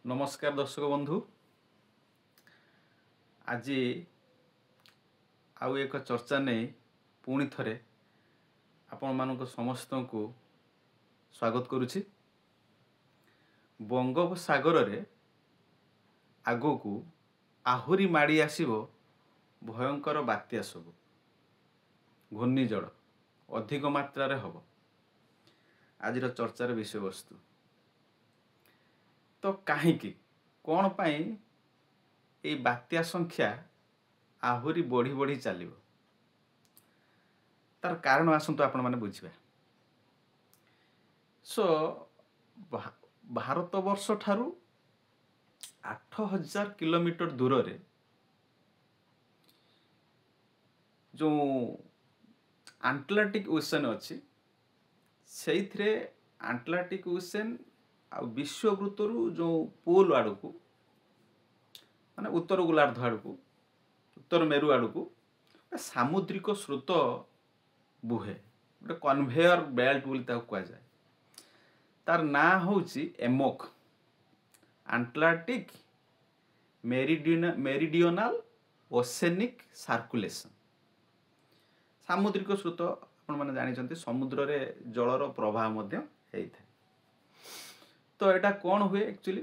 नमस्कार दर्शक बंधु। आज आउ एक चर्चा नहीं पुणी थरे आपण मानक समस्त को स्वागत करुछि। बंगोपसागर रे आगो को आहुरी माड़ी आसीबो भयंकर बात्या सब घूर्णिझड़ अधिक मात्रा रे हबो। आज चर्चार विषय वस्तु तो कहीं कौन पाई ये बात्या संख्या आहुरी बढ़ी बढ़ी चलो तार कारण आसतु आपण मैंने बुझा। सो भारत वर्ष ठारू 8000 किलोमीटर दूर रे जो आंटलार्टिक ओशन अच्छी से आंटलार्टिक ओशन आ विश्ववृत्तरु जो पोल आड़ को माने उत्तर गोलार्ध आड़ को उत्तर मेरु आड़ को सामुद्रिक स्रोत बुहे गोटे कन्वेयर बेल्ट बोली कह जाए। तार ना होची एमोक आंटलार्टिक मेरिडियोनाल ओसेनिक सर्कुलेशन। सामुद्रिक स्रोत आपण माने जानिचंती समुद्र रे जलर प्रवाह मध्य हेइथाय। तो एटा कौन हुए एक्चुअली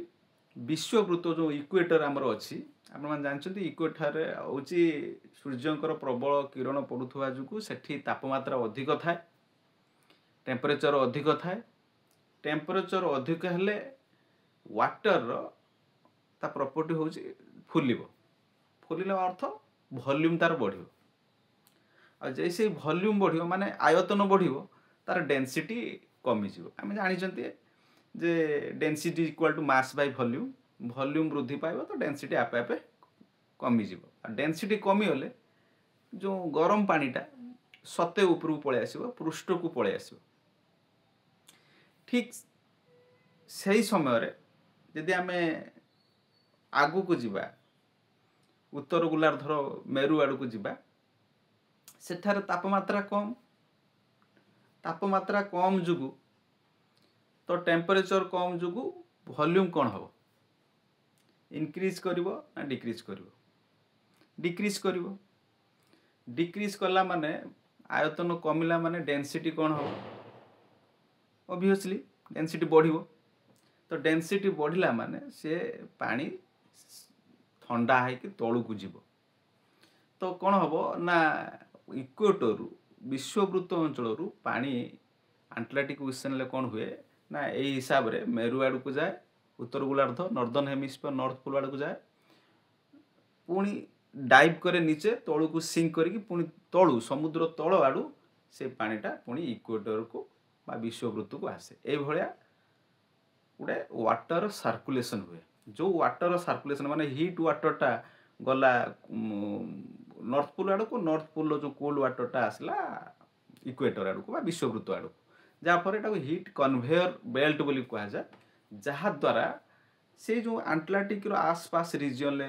विश्ववृत्त जो इक्वेटर आमर अच्छी आपण माने जानिचंती इक्वेटर रे होची सूर्यंकर प्रबल किरण पड़ुथवा जुकु सेठी तापमात्रा अधिक थाए, टेम्परेचर अधिक थाए। टेम्परेचर अधिक हेले वाटर ता प्रॉपर्टी होची फुलिबो। फुलिले अर्थ वॉल्यूम तार बढ़िबो। आ जैसे वॉल्यूम बढ़िबो माने आयतन बढ़िबो तार डेंसिटी कमी जिवो। आमे जानिचंती जे density equal to mass by volume. Volume वृद्धि पाइबो तो डेंसिटी आपे आपे कमी जिवो। आ डेंसिटी कमी होले जो गरम पानीटा सते ऊपर पळे आसीबो, पृष्ठ को पळे आसीबो। ठीक सही समय रे यदि आमे आगु को जिबा उत्तर गोलार्धर मेरु आड़ को जिबा सेठार तापमात्रा कम जुगु तो टेम्परेचर कम जुगु वॉल्यूम कौन हम इनक्रीज करिवो ना डिक्रीज करिवो? डिक्रीज करिवो। डिक्रीज कला माने आयतन कमिला माने डेंसिटी कौन हम ऑब्वियसली डेंसिटी बढ़िवो। तो डेंसिटी बढ़िला माने से पानी ठंडा है कि तळु को जीवो। तो कौन हम ना इक्वेटर विश्ववृत्त अंचल पानी आंटलार्टिक ओशन ले कौन हुए ना यही हिसाब रे मेरु आड़ को जाए, उत्तर गोलार्ध नॉर्दर्न हेमिस्फीयर नॉर्थ पोल आड़ को जाए, पुणी डाइव करे नीचे तळु को सिंक करके पुणी तळु समुद्र तळ आड़ू से पानीटा पुणी इक्वेटर को बा विश्ववृत्त को आसे। ए भलिया गोटे वाटर सर्कुलेशन हुए। जो वाटर सर्कुलेशन माने हीट वाटरटा गला नॉर्थ पोल आड़ को, नॉर्थ पोल जो कोल्ड वाटरटा आसला इक्वेटर आड़ को बा विश्ववृत्त आड़ को, जहाँफल एटा हीट कन्वेयर बेल्ट बोली कह जाए। जहाँ द्वारा से जो आंटलार्टिक आसपास रिजन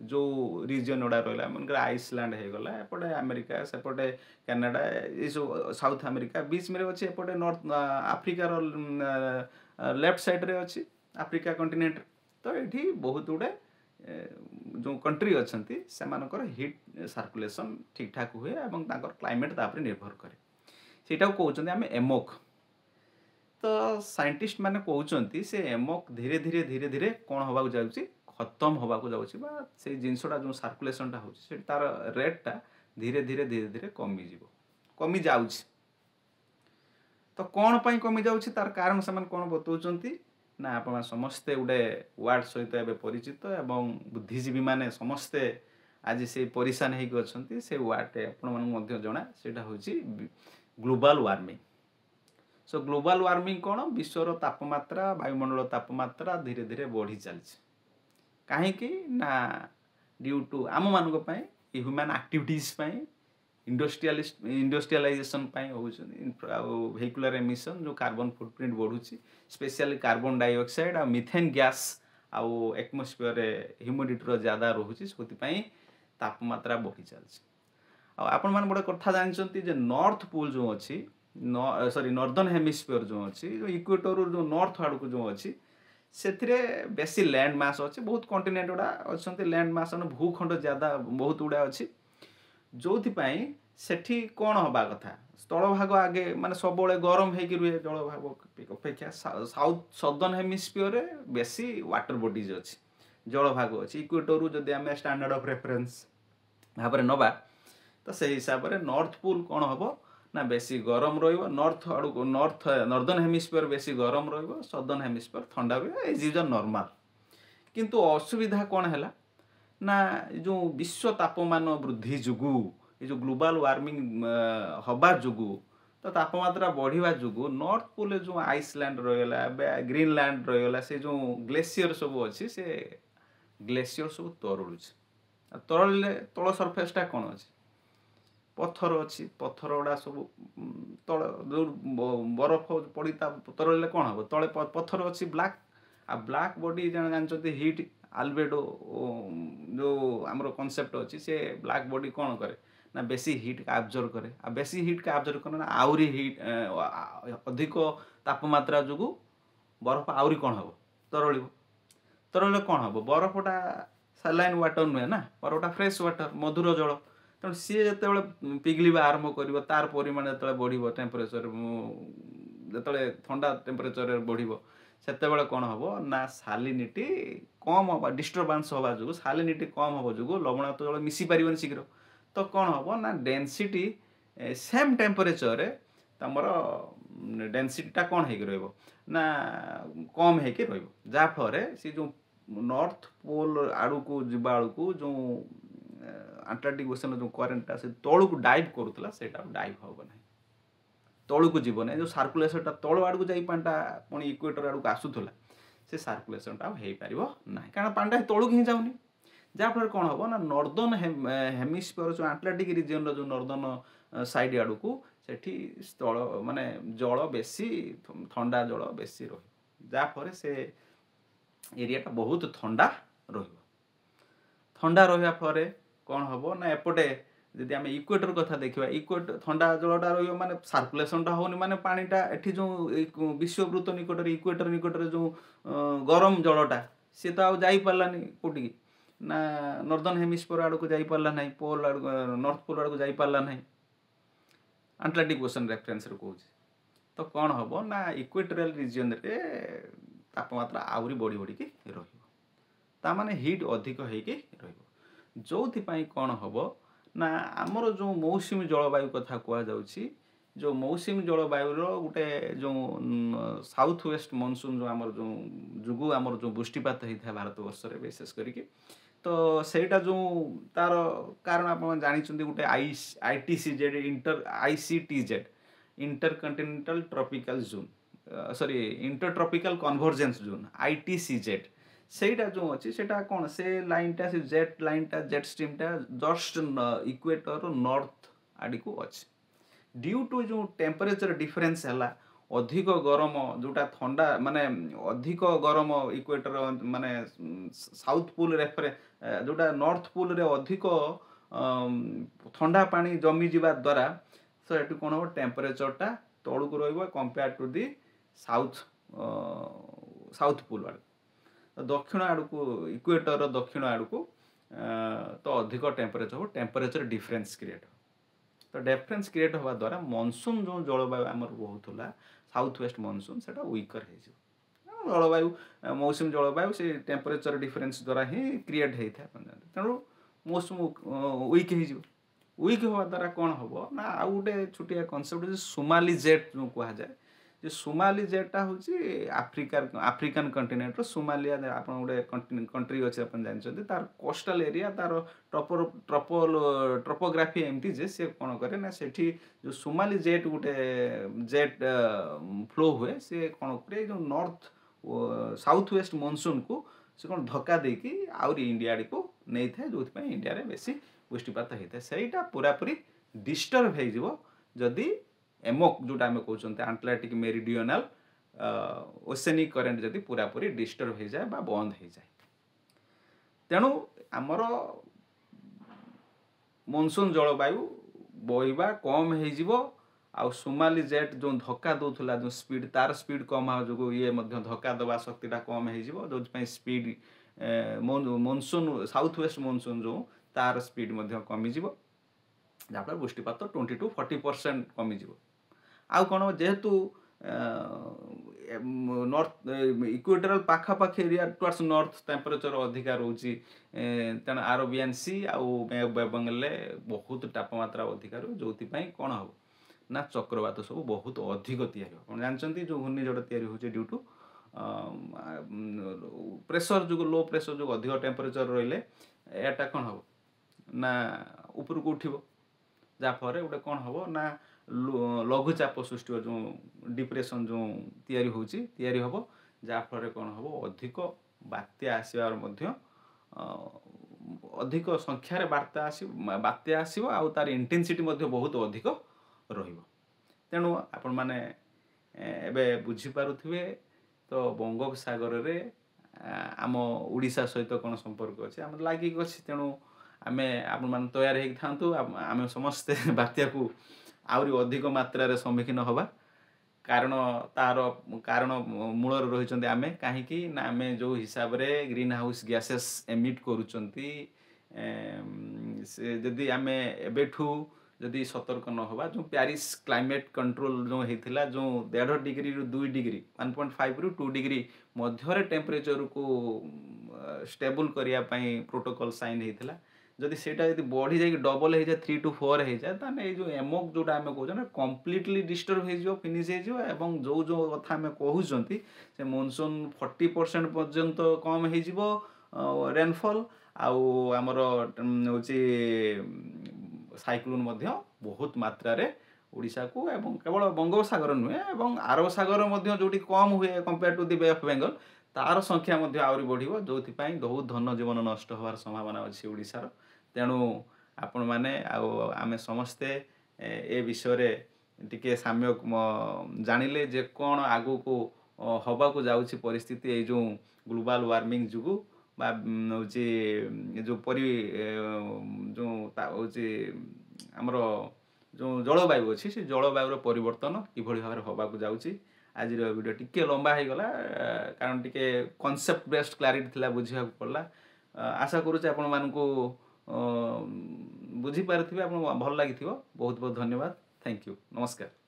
जो रिजन गुड़ा रहा मनकर आइसलैंड हो गला एपटे अमेरिका सेपटे कनाडा ये सब साउथ अमेरिका बीच में अच्छे एपटे नॉर्थ आफ्रिकार लेफ्ट साइड रे अच्छी आफ्रिका कंटिनेंट। तो ये बहुत गुड़े जो कंट्री अच्छा से हिट सर्कुलेशन ठीक ठाक हुए और क्लाइमेट तापर निर्भर करे सेटा कहते आम एमोक। तो साइंटिस्ट माने कहते से एमोक धीरे धीरे धीरे धीरे कौन होगा जाऊँगी खत्म होगा जाऊँगी बा से जिनसटा जो सर्कुलेशनटा हो तार रेटटा धीरे धीरे धीरे धीरे कमी जाऊँगी। तो कौन पाई कमी जाऊँगी तार कारण से कौन बतौଛନ୍ତି ना आप समस्ते गोटे वार्ड सहित एवं परिचित एवं बुद्धिजीवी माने समस्ते आज से परेशान होगी अच्छा से वार्ड आपण जना से हूँ ग्लोबल वार्मिंग। सो ग्लोबल वार्मिंग कौन विश्वर तापमात्रा वायुमंडल तापमात्रा धीरे धीरे बढ़ी चलती कहीं ना ड्यू टू आम मानक human activities industrialisation vehicular emission जो कार्बन फुटप्रिंट बढ़ुची स्पेशली कार्बन डाइऑक्साइड आ मिथेन गैस आउ एटमॉस्फेयर ह्यूमिडिटी ज्यादा रोचे से तापमात्रा बढ़ी चलती। आपण मैंने गोटे कथा जानते जे नॉर्थ पोल जो अच्छी सॉरी नॉर्दर्न हेमिस्फीयर जो अच्छी जो इक्वेटर जो नॉर्थ आड़ को जो अच्छी ସେଥିରେ ବେଶୀ ଲ୍ୟାଣ୍ଡ ମାସ୍ ଅଛି, ବହୁତ କଣ୍ଟିନେଣ୍ଟ ଗୁଡ଼ା ଅଛନ୍ତି, ଲ୍ୟାଣ୍ଡ ମାସ୍ ଭୂଖଣ୍ଡ ଜ୍ୟାଦା ବହୁତ ଗୁଡ଼ା ଅଛି, ଯୋଉଥିପାଇଁ ସେଠି କ'ଣ ହେବା କଥା ସ୍ଥଳଭାଗ ଆଗେ ମାନେ ସବୁବେଳେ ଗରମ ହେଇକି ରୁହେ ଜଳଭାଗ ଅପେକ୍ଷା। ସାଉଥ ସଦର୍ନ ହେମିସ୍ଫିୟରରେ ବେଶୀ ୱାଟର ବଡିଜ୍ ଅଛି, ଜଳଭାଗ ଅଛି। ଇକ୍ୱେଟରରୁ ଯଦି ଆମେ ଷ୍ଟାଣ୍ଡାର୍ଡ ଅଫ୍ ରେଫରେନ୍ସ ଭାବରେ ନେବା ତ ସେଇ ହିସାବରେ ନର୍ଥ ପୋଲ୍ କ'ଣ ହେବ ନା ବେଶୀ ଗରମ ରହିବ, ନର୍ଥ ଆଡ଼କୁ ନର୍ଦର୍ନ ହେମିସ୍ଫିୟର ବେଶୀ ଗରମ ରହିବ, ସଦର୍ନ ହେମିସ୍ଫିୟର ଥଣ୍ଡା ରହିବ, ଏଜ୍ ୟୁଜୁଆଲ୍ ନର୍ମାଲ। କିନ୍ତୁ ଅସୁବିଧା କ'ଣ ହେଲା ନା ଯେଉଁ ବିଶ୍ୱ ତାପମାନ ବୃଦ୍ଧି ଯୋଗୁଁ, ଏ ଯେଉଁ ଗ୍ଲୋବାଲ ୱାର୍ମିଂ ହେବା ଯୋଗୁଁ, ତ ତାପମାତ୍ରା ବଢ଼ିବା ଯୋଗୁଁ ନର୍ଥ ପୋଲ୍ରେ ଯେଉଁ ଆଇସଲ୍ୟାଣ୍ଡ ରହିଗଲା, ଗ୍ରୀନଲ୍ୟାଣ୍ଡ ରହିଗଲା, ସେ ଯେଉଁ ଗ୍ଲେସିୟର ସବୁ ଅଛି, ସେ ଗ୍ଲେସିୟର ସବୁ ତରଳୁଛି। ତରଳିଲେ ତଳ ସର୍ଫେସ୍ଟା କ'ଣ ଅଛି? ପଥର ଅଛି। ପଥର ଗୁଡ଼ା ସବୁ ତଳ ଯେଉଁ ବରଫ ପଡ଼ି ତା ତରଳିଲେ କ'ଣ ହେବ? ତଳେ ପଥର ଅଛି ବ୍ଲାକ୍, ଆଉ ବ୍ଲାକ୍ ବଡି ଜାଣିଛନ୍ତି ହିଟ୍ ଆଲବେଡୋ ଯେଉଁ ଆମର କନସେପ୍ଟ ଅଛି, ସେ ବ୍ଲାକ୍ ବଡି କ'ଣ କରେ ନା ବେଶୀ ହିଟ୍କୁ ଆବଜର୍ଭ କରେ, ଆଉ ବେଶୀ ହିଟ୍କୁ ଆବଜର୍ଭ କରେ ନା ଆହୁରି ହିଟ୍ ଅଧିକ ତାପମାତ୍ରା ଯୋଗୁଁ ବରଫ ଆହୁରି କ'ଣ ହେବ? ତରଳିବ। ତରଳିଲେ କ'ଣ ହେବ? ବରଫଟା ସାଲାଇନ୍ ୱାଟର ନୁହେଁ ନା, ବରଫଟା ଫ୍ରେଶ୍ ୱାଟର, ମଧୁର ଜଳ। ତେଣୁ ସିଏ ଯେତେବେଳେ ପିଘଳିବା ଆରମ୍ଭ କରିବ, ତାର ପରିମାଣ ଯେତେବେଳେ ବଢ଼ିବ, ଟେମ୍ପରେଚର ଯେତେବେଳେ ଥଣ୍ଡା ଟେମ୍ପରେଚରରେ ବଢ଼ିବ, ସେତେବେଳେ କ'ଣ ହେବ ନା ସାଲିନିଟି କମ୍ ହେବା, ଡିଷ୍ଟର୍ବାନ୍ସ ହେବା ଯୋଗୁଁ, ସାଲିନିଟି କମ୍ ହେବା ଯୋଗୁଁ ଲବଣାକ୍ତ ଜଳ ମିଶି ପାରିବନି ଶୀଘ୍ର। ତ କ'ଣ ହେବ ନା ଡେନ୍ସିଟି ସେମ୍ ଟେମ୍ପରେଚରରେ ତୁମର ଡେନ୍ସିଟିଟା କ'ଣ ହେଇକି ରହିବ ନା କମ୍ ହେଇକି ରହିବ, ଯାହାଫଳରେ ସେ ଯେଉଁ ନର୍ଥ ପୋଲ୍ ଆଡ଼କୁ ଯିବା ବେଳକୁ ଯେଉଁ ଆଣ୍ଟାର୍କଟିକ୍ ଓସେନ୍ର ଯେଉଁ କରେଣ୍ଟଟା ସେ ତଳକୁ ଡାଇଭ୍ କରୁଥିଲା, ସେଇଟା ଆଉ ଡାଇଭ୍ ହେବ ନାହିଁ, ତଳକୁ ଯିବ ନାହିଁ। ଯେଉଁ ସାର୍କୁଲେସନଟା ତଳ ଆଡ଼କୁ ଯାଇ ପାଣିଟା ପୁଣି ଇକ୍ୱେଟର ଆଡ଼କୁ ଆସୁଥିଲା, ସେ ସାର୍କୁଲେସନଟା ଆଉ ହେଇପାରିବ ନାହିଁ, କାରଣ ପାଣିଟା ତଳକୁ ହିଁ ଯାଉନି। ଯାହାଫଳରେ କ'ଣ ହେବ ନା ନର୍ଦର୍ନ ହେମିସ୍ଫିୟର ଯେଉଁ ଆଣ୍ଟାର୍କଟିକ୍ ରିଜିଅନ୍ର ଯେଉଁ ନର୍ଦର୍ନ ସାଇଡ୍ ଆଡ଼କୁ ସେଠି ସ୍ଥଳ ମାନେ ଜଳ ବେଶୀ, ଥଣ୍ଡା ଜଳ ବେଶୀ ରହିବ, ଯାହାଫଳରେ ସେ ଏରିଆଟା ବହୁତ ଥଣ୍ଡା ରହିବ। ଥଣ୍ଡା ରହିବା ଫଳରେ କ'ଣ ହେବ ନା ଏପଟେ ଯଦି ଆମେ ଇକ୍ୱେଟର କଥା ଦେଖିବା, ଇକ୍ୱେଟର ଥଣ୍ଡା ଜଳଟା ରହିବ ମାନେ ସାର୍କୁଲେସନଟା ହେଉନି, ମାନେ ପାଣିଟା ଏଠି ଯେଉଁ ବିଶ୍ୱବୃତ୍ତ ନିକଟରେ ଇକ୍ୱେଟର ନିକଟରେ ଯେଉଁ ଗରମ ଜଳଟା ସିଏ ତ ଆଉ ଯାଇପାରିଲାନି କେଉଁଠିକି ନା ନର୍ଦର୍ନ ହେମିସ୍ଫିୟର ଆଡ଼କୁ ଯାଇପାରିଲା ନାହିଁ, ପୋଲ୍ ଆଡ଼କୁ ନର୍ଥ ପୋଲ୍ ଆଡ଼କୁ ଯାଇପାରିଲା ନାହିଁ, ଆଣ୍ଟାର୍କଟିକ୍ ଓସେନ୍ ରେଫରେନ୍ସରେ କହୁଛି। ତ କ'ଣ ହେବ ନା ଇକ୍ୱେଟୋରିଆଲ ରିଜିଅନ୍ରେ ତାପମାତ୍ରା ଆହୁରି ବଢ଼ି ବଢ଼ିକି ରହିବ, ତାମାନେ ହିଟ୍ ଅଧିକ ହେଇକି ରହିବ, ଯୋଉଥିପାଇଁ କ'ଣ ହେବ ନା ଆମର ଯେଉଁ ମୌସୁମୀ ଜଳବାୟୁ କଥା କୁହାଯାଉଛି, ଯେଉଁ ମୌସୁମୀ ଜଳବାୟୁର ଗୋଟେ ଯେଉଁ ସାଉଥ ୱେଷ୍ଟ ମନସୁନ୍ ଯେଉଁ ଆମର ଯେଉଁ ଯୋଗୁଁ ଆମର ଯେଉଁ ବୃଷ୍ଟିପାତ ହେଇଥାଏ ଭାରତବର୍ଷରେ ବିଶେଷ କରିକି, ତ ସେଇଟା ଯେଉଁ ତାର କାରଣ ଆପଣ ଜାଣିଛନ୍ତି, ଗୋଟେ ITCZ ICTZ intercontinental tropical zone, sorry intertropical convergence zone ITCZ, ସେଇଟା ଯେଉଁ ଅଛି ସେଇଟା କ'ଣ ସେ ଲାଇନ୍ଟା, ସେ ଜେଟ୍ ଲାଇନ୍ଟା, ଜେଟ୍ ଷ୍ଟ୍ରିମ୍ଟା ଜଷ୍ଟ ଇକ୍ୱେଟର ନର୍ଥ ଆଡ଼କୁ ଅଛି। ଡ୍ୟୁ ଟୁ ଯେଉଁ ଟେମ୍ପରେଚର ଡିଫରେନ୍ସ ହେଲା, ଅଧିକ ଗରମ ଯେଉଁଟା ଥଣ୍ଡା ମାନେ ଅଧିକ ଗରମ ଇକ୍ୱେଟର ମାନେ ସାଉଥ ପୋଲ୍ ଯେଉଁଟା ନର୍ଥ ପୋଲ୍ରେ ଅଧିକ ଥଣ୍ଡା ପାଣି ଜମିଯିବା ଦ୍ୱାରା ତ ଏଠି କ'ଣ ହେବ ଟେମ୍ପରେଚରଟା ତଳକୁ ରହିବ କମ୍ପେୟାର ଟୁ ଦି ସାଉଥ ପୋଲ୍ ଆଡ଼କୁ। ଦକ୍ଷିଣ ଆଡ଼କୁ ଇକ୍ୱେଟର ଦକ୍ଷିଣ ଆଡ଼କୁ ତ ଅଧିକ ଟେମ୍ପରେଚର ହେବ, ଟେମ୍ପରେଚର ଡିଫରେନ୍ସ କ୍ରିଏଟ୍ ହେବ। ତ ଡିଫରେନ୍ସ କ୍ରିଏଟ୍ ହେବା ଦ୍ୱାରା ମନସୁନ୍ ଯେଉଁ ଜଳବାୟୁ ଆମର ରହୁଥିଲା ସାଉଥ ୱେଷ୍ଟ ମନସୁନ୍, ସେଇଟା ୱିକର ହେଇଯିବ। ଜଳବାୟୁ ମୌସୁମୀ ଜଳବାୟୁ ସେ ଟେମ୍ପରେଚର ଡିଫରେନ୍ସ ଦ୍ୱାରା ହିଁ କ୍ରିଏଟ୍ ହେଇଥାଏ, ତେଣୁ ମୌସୁମୀ ୱିକ୍ ହେଇଯିବ। ୱିକ୍ ହେବା ଦ୍ୱାରା କ'ଣ ହେବ ନା ଆଉ ଗୋଟେ ଛୋଟିଆ କନସେପ୍ଟ ଅଛି ସୁମାଲି ଜେଟ୍ ଯେଉଁ କୁହାଯାଏ, ଯେ ସୁମାଲି ଜେଟ୍ଟା ହେଉଛି ଆଫ୍ରିକାନ୍ କଣ୍ଟିନେଣ୍ଟର ସୁମାଲିଆ, ଆପଣ ଗୋଟେ କଣ୍ଟ୍ରି ଅଛି ଆପଣ ଜାଣିଛନ୍ତି, ତାର କୋଷ୍ଟାଲ ଏରିଆ, ତାର ଟପୋଗ୍ରାଫି ଏମିତି ଯେ ସେ କ'ଣ କରେ ନା ସେଠି ଯେଉଁ ସୁମାଲି ଜେଟ୍ ଗୋଟେ ଜେଟ୍ ଫ୍ଲୋ ହୁଏ, ସେ କ'ଣ କରେ ଯେଉଁ ନର୍ଥ ସାଉଥ ୱେଷ୍ଟ ମନସୁନ୍କୁ ସେ କ'ଣ ଧକ୍କା ଦେଇକି ଆହୁରି ଇଣ୍ଡିଆ ଆଡ଼କୁ ନେଇଥାଏ, ଯେଉଁଥିପାଇଁ ଇଣ୍ଡିଆରେ ବେଶୀ ବୃଷ୍ଟିପାତ ହେଇଥାଏ। ସେଇଟା ପୁରାପୁରି ଡିଷ୍ଟର୍ବ ହେଇଯିବ ଯଦି ଏମୋକ୍ ଯେଉଁଟା ଆମେ କହୁଛନ୍ତି ଆଣ୍ଟାର୍କଟିକ୍ ମେରିଡିଅନାଲ ଓସେନିକ୍ କରେଣ୍ଟ ଯଦି ପୁରାପୁରି ଡିଷ୍ଟର୍ବ ହେଇଯାଏ ବା ବନ୍ଦ ହେଇଯାଏ। ତେଣୁ ଆମର ମନସୁନ୍ ଜଳବାୟୁ ବହିବା କମ୍ ହେଇଯିବ, आउ सोमाली जेट जो धक्का दौला जो स्पीड तार स्पीड कम हो जो ये धक्का दवा शक्तिटा कम हो जो speed monsoon south west monsoon जो तार स्पीड कमिज जहाँफल वृष्टिपात 20 to 40% कमिज आउ कौन जेहेतु नॉर्थ इक्वेटोरियल पाखापाखि एरिया टुवर्ड्स नॉर्थ टेम्परेचर अधिका रोचे तेणु अरेबियन सी आउ बेंगल बहुत तापमात्रा अधिका जो कौन हम ना चक्रवात सब बहुत अधिक या जानते जो घूर्णिझड़ या ड्यू टू प्रेशर जो लो प्रेशर जो अधिक टेम्परेचर रहिले एटा कौन हम ना उपरको उठिबो जाफल गोटे कौन हम ना लघुचाप सृष्टि जो डिप्रेशन जो तैयारी हम जाफल कौन हम अधिक बात्या आसबार अधिक संख्यार बात्या आसो आ तार इंटेंसिटी बहुत अधिक तेणु आपण मैंने एबे बुझीपारे तो बंगोपसागर रे आम ओडिशा सहित कौन संपर्क अच्छे आम लगे अच्छे तेणु आम आपण मैंने तैयार हो आम समस्ते बात्या को आहरी अधिक मात्रा सम्मुखीन हवा कारण तार कारण मूल रही आम कहीं ना आम जो हिसाब रे ग्रीन हाउस गैसेस एमिट करुँच जदि आम एबेठू जदि सतर्क न होगा जो पेरिस क्लाइमेट कंट्रोल जो होता जो 1.5 डिग्री रु 2 डिग्री 1.5 रु 2 डिग्री मध्य टेम्परेचर को स्टेबल करने प्रोटोकॉल साइन होता जदि सेटा यदि बढ़ी जाए डबल हो जाए 3 to 4 हो जाए ताने जो एमोक जोटा आम कहते कम्प्लीटली डिस्टर्ब हो फिनिश हो जो जो कथा आम कहते से मनसून 40% पर्यंत कम हो रेनफॉल आउ आमर हूँ साइक्लोन बहुत मात्रा रे ओडिशा को एवं केवल बंगोपसागर नुहे एवं अरब सागर जोटी कम हुए compare to the Bay of Bengal तार संख्या आहरी बढ़िबो जो बहुत धन जीवन नष्ट होवार संभावना अच्छी ओडिशार तेणु आपण मैंने आमे समस्ते ए विषय रे टिके साम्यक जानिले जे कौन आगु को हवा को जाउछि परिस्थिति ए जो ग्लोबल वार्मिंग जुगु बा जो परि जो होची हमर जो जलवायु अच्छी से जलवायु परिवर्तन किभली भाव हवा को जाउछि आज वीडियो टिके लंबा हो गला कारण टिके कॉन्सेप्ट बेस्ड क्लारिटी थिला बुझिया पड़ला आशा करूचे आपण मानकू बुझी पारिथिबे आपण भल लागिथिबो बहुत बहुत धन्यवाद थैंक यू नमस्कार।